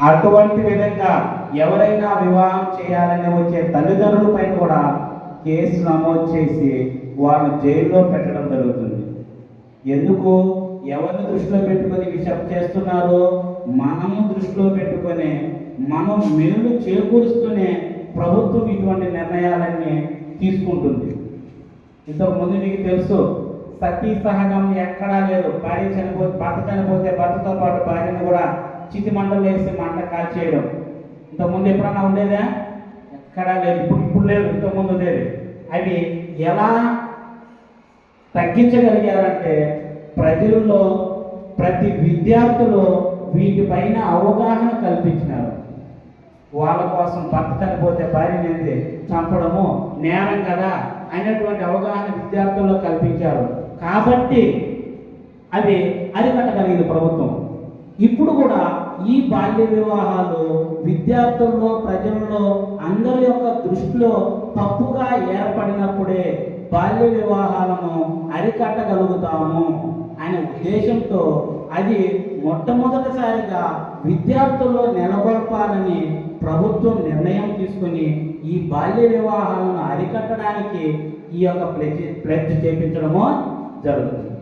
అటువంటి విధంగా ఎవరైనా వివాహం చేయాలని వచ్చే తల్లిదండ్రుల పైన కూడా కేసు నమోదు చేసి వాళ్ళని జైల్లో పెట్టడం జరుగుతుంది. ఎందుకు? ఎవరిని దృష్టిలో పెట్టుకొని విషయం చేస్తున్నారు? మనము దృష్టిలో పెట్టుకొని మనం మేలు చేకూరుస్తూనే ప్రభుత్వం ఇటువంటి నిర్ణయాలన్నీ తీసుకుంటుంది. ఇంతకుముందు మీకు తెలుసు, సతీ సహగం ఎక్కడా లేదు. భార్య చనిపోతే భర్త చనిపోతే భర్తతో పాటు భార్యను కూడా చితి మంటలు వేసి మంట కాల్చేయడం ఇంతకుముందు ఎప్పుడన్నా ఉండేదా? ఎక్కడా లేదు. ఇప్పుడు లేదు, ఇంతకుముందు ఉండేది. అవి ఎలా తగ్గించగలిగారంటే ప్రజల్లో ప్రతి విద్యార్థులు వీటిపైన అవగాహన కల్పించినారు. వాళ్ళ కోసం భర్త చనిపోతే భార్యని చంపడము నేరం కదా అనేటువంటి అవగాహన విద్యార్థుల్లో కల్పించారు. కాబట్టి అది అరికట్టగలిగింది ప్రభుత్వం. ఇప్పుడు కూడా ఈ బాల్య వివాహాలు విద్యార్థుల్లో ప్రజల్లో అందరి యొక్క దృష్టిలో తప్పుగా ఏర్పడినప్పుడే బాల్య వివాహాలను అరికట్టగలుగుతాము అనే ఉద్దేశంతో అది మొట్టమొదటిసారిగా విద్యార్థుల్లో నెలకొల్పాలని ప్రభుత్వం నిర్ణయం తీసుకుని ఈ బాల్య వివాహాలను అరికట్టడానికి ఈ యొక్క ప్లెడ్జ్ చేపించడము జరుగుతుంది.